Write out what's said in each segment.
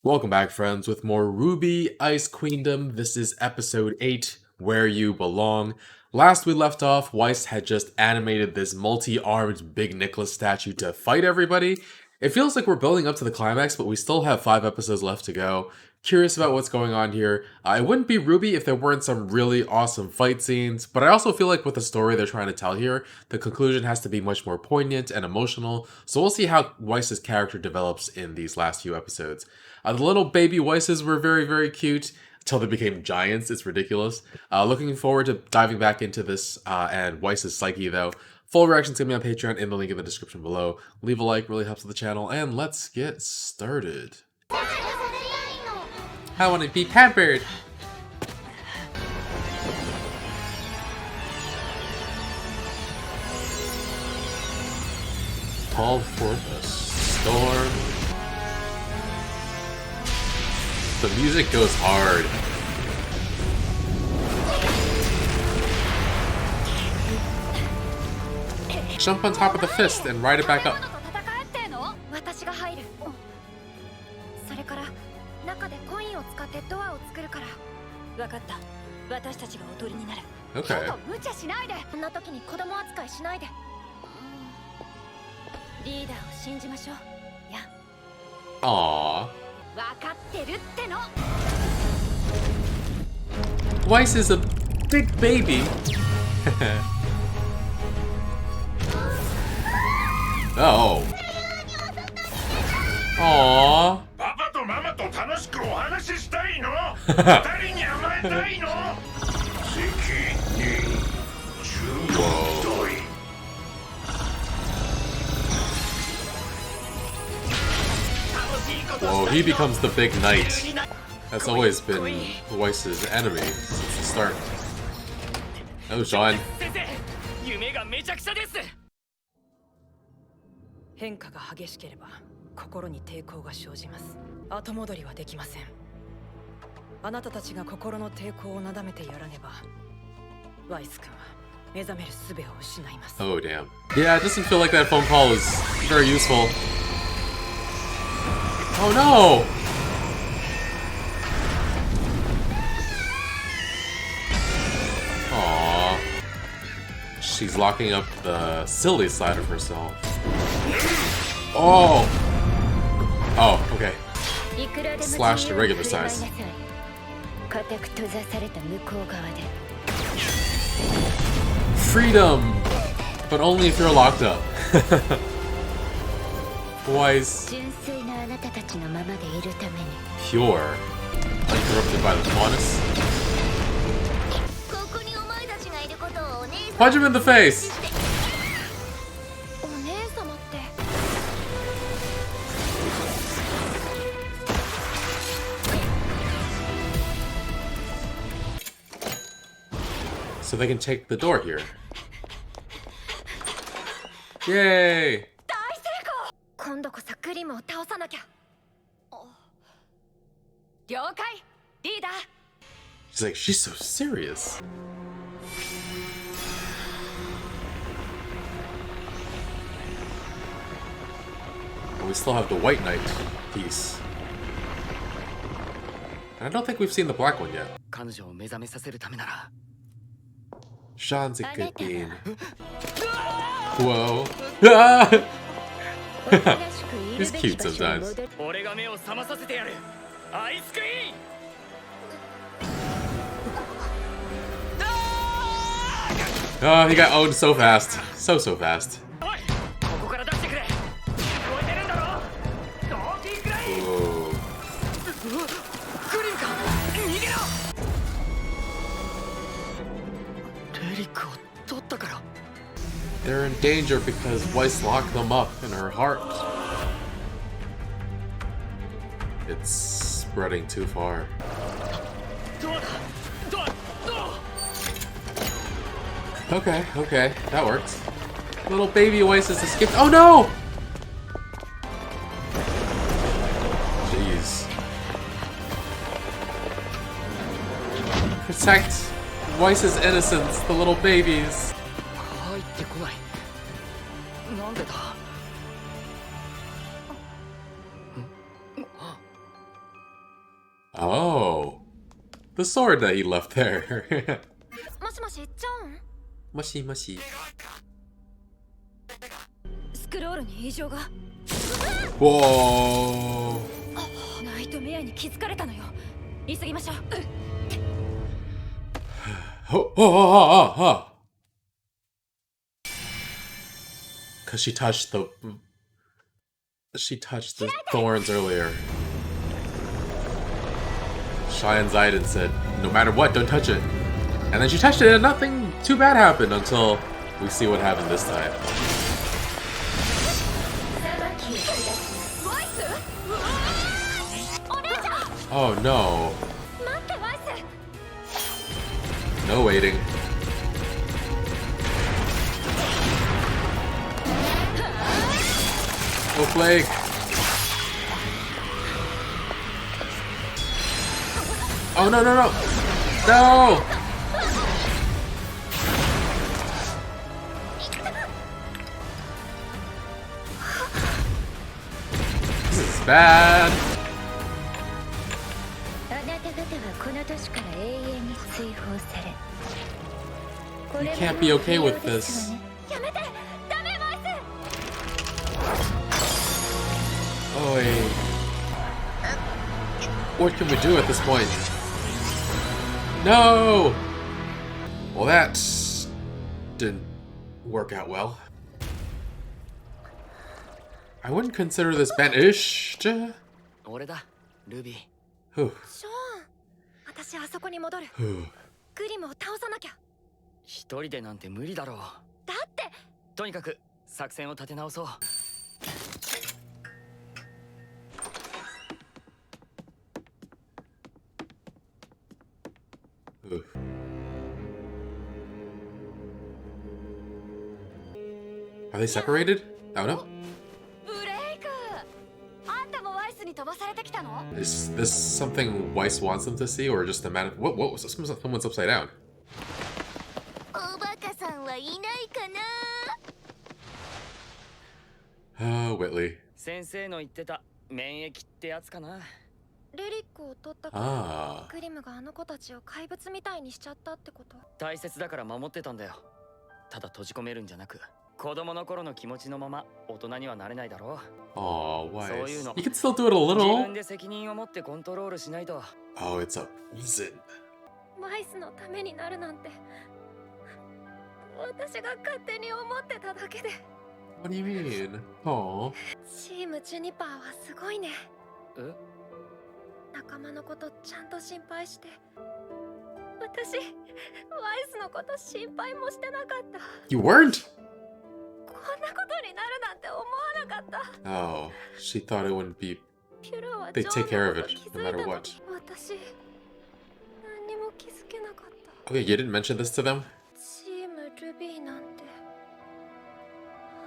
Welcome back, friends, with more RWBY Ice Queendom. This is episode 8, Where You Belong. Last we left off, Weiss had just animated this multi-armed Big Nicholas statue to fight everybody. It feels like we're building up to the climax, but we still have 5 episodes left to go. Curious about what's going on here. It wouldn't be RWBY if there weren't some really awesome fight scenes, but I also feel like with the story they're trying to tell here, the conclusion has to be much more poignant and emotional, so we'll see how Weiss's character develops in these last few episodes. The little baby Weisses were very, very cute until they became giants. It's ridiculous. Looking forward to diving back into this and Weiss's psyche, though. Full reactions can be on Patreon in the link in the description below. Leave a like, really helps with the channel, and let's get started. I want to be pampered. Call forth a storm. The music goes hard. Jump on top of the fist and ride it back up. Okay. Aww. Weiss is a big baby. Oh. Aww. Whoa, he becomes the big knight. That's always been Weiss's enemy since the start. Oh, John. 変化が激しければ心に抵抗が生じます。後戻りはできません。あなたたちが心の抵抗をなだめてやらねば、ワイス君は目覚める術を失います。 Oh, damn. Yeah, it doesn't feel like that phone call is very useful. Oh no! Aww. She's locking up the silly side of herself. Oh! Oh, okay. Slash the regular size. Freedom! But only if you're locked up. Weiss. Pure. Uncorrupted by the faunus. Punch him in the face! So they can take the door here. Yay! She's like, she's so serious. And we still have the white knight piece. And I don't think we've seen the black one yet. Sean's a good bean. Whoa. He's cute sometimes. Oh, he got owned so fast. So fast. Whoa. They're in danger because Weiss locked them up in her heart. It's spreading too far. Okay, that worked. Little baby Weiss has escaped. Oh no! Jeez. Protect Weiss's innocence, the little babies. Oh. The sword that he left there. もしもしジョン Mushy mushy. スクロールに異常が Whoa. ナイトメアに気づかれたのよ急ぎましょう Oh, oh, oh, oh, oh. Cause she touched the thorns earlier. Cheyenne Zidon said, no matter what, don't touch it. And then she touched it and nothing too bad happened until we see what happened this time. Oh no. No waiting. Oh, Flake. Oh, no, no, no. No! This is bad. You can't be okay with this. Oi. What can we do at this point? No! Well, that didn't work out well. I wouldn't consider this banished. 俺だ、ルビー。 Whew. ショーン私あそこに戻る Whew. グリムを倒さなきゃ一人でなんて無理だろう。だってとにかく作戦を立て直そう。Ooh. Are they separated? Oh no. ブレイクあんたもワイスに飛ばされてきたの Is this something Weiss wants them to see, or just a matter? What was this? Someone's upside down. おバカさんはいないかな Whitley. 先生の言ってた免疫ってやつかな。レリックを取ったから Ah. グリムがあの子たちを怪物みたいにしちゃったってこと大切だから守ってたんだよ。ただ閉じ込めるんじゃなく、子供の頃の気持ちのまま大人にはなれないだろう。 Aw, Weiss. そういうの。 You can still do it a 自 little. 分で責任を持ってコントロールしないと。 Oh, it's a reason. ワイスのためになるなんて私が勝手に思ってただけで What do you mean? Aw. チームジュニパーはすごいねえ？仲間のことちゃんと心配して私ワイスのこと心配もしてなかった You weren't? こんなことになるなんて思わなかった Oh, she thought it wouldn't be. ピュラは They ジ take ョ care ー of のこ it, と気 no づい matter たの what. 私何にも気づけなかった Okay, you didn't mention this to them? チームルビーなんて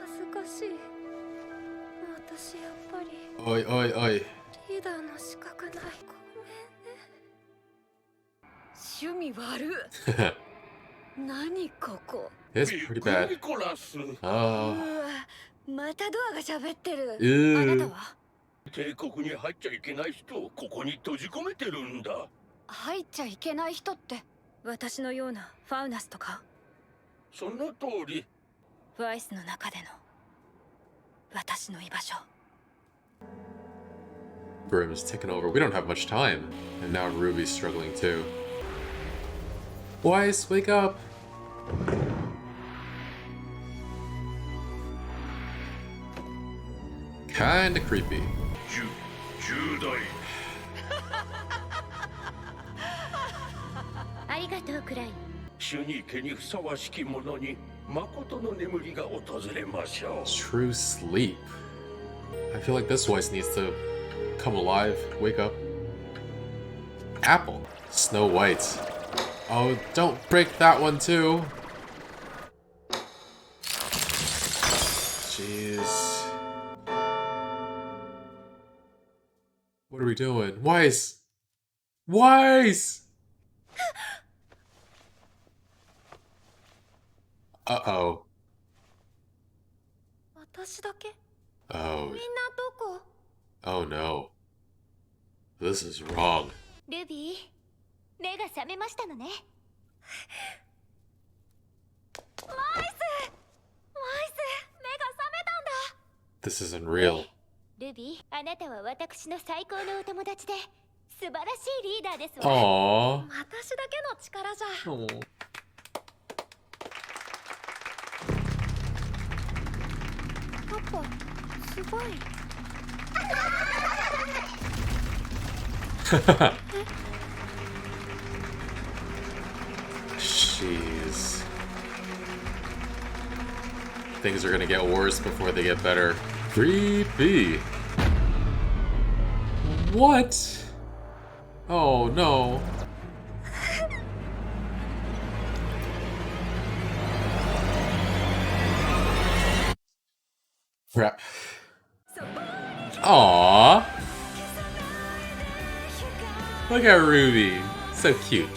恥ずかしい私やっぱり Oi, oi, oi. リーダーの資格ないごめんね趣味悪何ここ It's pretty bad. ニコラス Oh. うわまたドアが喋ってる Ew. あなたは帝国に入っちゃいけない人をここに閉じ込めてるんだ。入っちゃいけない人って私のようなファウナスとかその通り。ワイスの中での私の居場所 Brim's taken over. We don't have much time. And now Ruby's struggling too. Weiss, wake up! Kinda creepy. 10代。ありがとうクライ主に家にふさわしき者に誠の眠りが訪れましょう。 True sleep. I feel like this Weiss needs to come alive. Wake up. Apple. Snow White. Oh, don't break that one too. Jeez. What are we doing? Weiss! Weiss! Uh-oh. 私だけ Oh. みんなどこ Oh no. This is wrong. ルビー、目が覚めましたのね。ワイス、ワイス、目が覚めたんだ。 This isn't real. ルビー、あなたは私の最高のお友達で素晴らしいリーダーですわ。 Aww. 私だけの力じゃ。 Oh. パパ、すごい。 Jeez. Things are gonna get worse before they get better. Creepy. What? Oh no. Crap. Aww. Look at Ruby. So cute.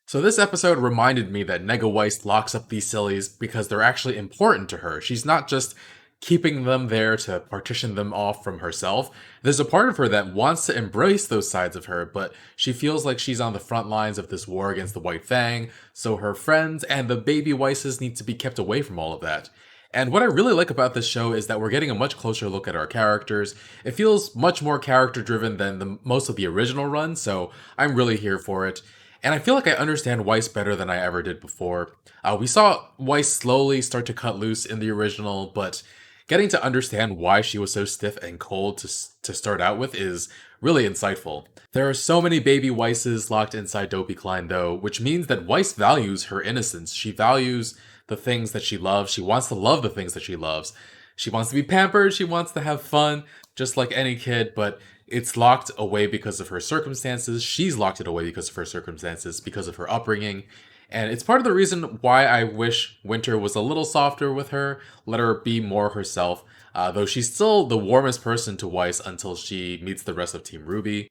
So this episode reminded me that Nega Weiss locks up these sillies because they're actually important to her. She's not just keeping them there to partition them off from herself. There's a part of her that wants to embrace those sides of her, but she feels like she's on the front lines of this war against the White Fang, so her friends and the baby Weisses need to be kept away from all of that. And what I really like about this show is that we're getting a much closer look at our characters. It feels much more character driven than most of the original run, so I'm really here for it. And I feel like I understand Weiss better than I ever did before. We saw Weiss slowly start to cut loose in the original, but getting to understand why she was so stiff and cold to start out with is really insightful. There are so many baby Weisses locked inside Dopey Klein though, which means that Weiss values her innocence. She values the things that she loves. She wants to love the things that she loves. She wants to be pampered. She wants to have fun, just like any kid, but it's locked away because of her circumstances. She's locked it away because of her circumstances, because of her upbringing. And it's part of the reason why I wish Winter was a little softer with her, let her be more herself, though she's still the warmest person to Weiss until she meets the rest of Team RWBY.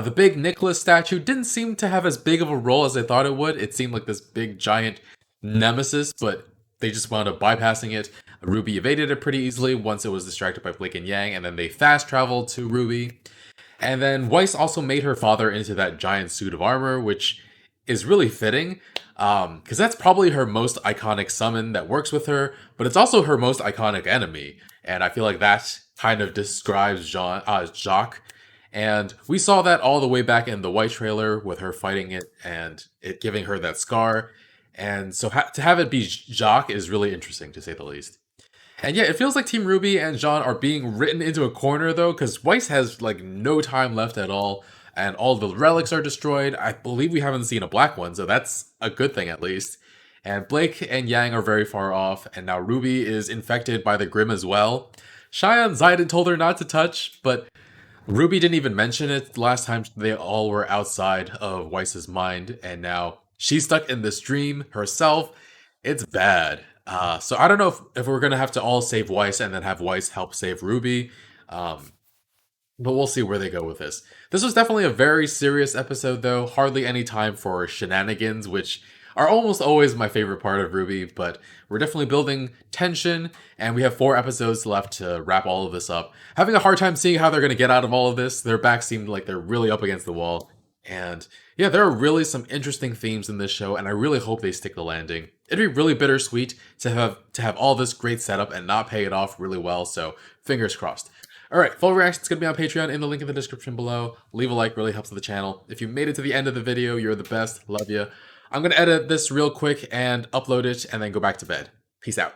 The big Nicholas statue didn't seem to have as big of a role as I thought it would. It seemed like this big giant nemesis, but they just wound up bypassing it. RWBY evaded it pretty easily once it was distracted by Blake and Yang, and then they fast traveled to RWBY. And then Weiss also made her father into that giant suit of armor, which is really fitting, because that's probably her most iconic summon that works with her, but it's also her most iconic enemy. And I feel like that kind of describes Jacques. And we saw that all the way back in the White trailer with her fighting it and it giving her that scar. And so to have it be Jacques is really interesting, to say the least. And yeah, it feels like Team RWBY and Jean are being written into a corner though, because Weiss has like no time left at all, and all the relics are destroyed. I believe we haven't seen a black one, so that's a good thing at least. And Blake and Yang are very far off, and now RWBY is infected by the Grimm as well. Cheyenne Zidane told her not to touch, but RWBY didn't even mention it last time they all were outside of Weiss's mind, and now she's stuck in this dream herself. It's bad. So I don't know if we're gonna have to all save Weiss and then have Weiss help save RWBY. But we'll see where they go with this. This was definitely a very serious episode though. Hardly any time for shenanigans, which are almost always my favorite part of RWBY, but we're definitely building tension, and we have 4 episodes left to wrap all of this up. Having a hard time seeing how they're going to get out of all of this. Their backs seem like they're really up against the wall. And yeah, there are really some interesting themes in this show, and I really hope they stick the landing. It'd be really bittersweet to have all this great setup and not pay it off really well, so fingers crossed. Alright, full reaction's gonna be on Patreon in the link in the description below. Leave a like, really helps the channel. If you made it to the end of the video, you're the best. Love you. I'm gonna edit this real quick and upload it and then go back to bed. Peace out.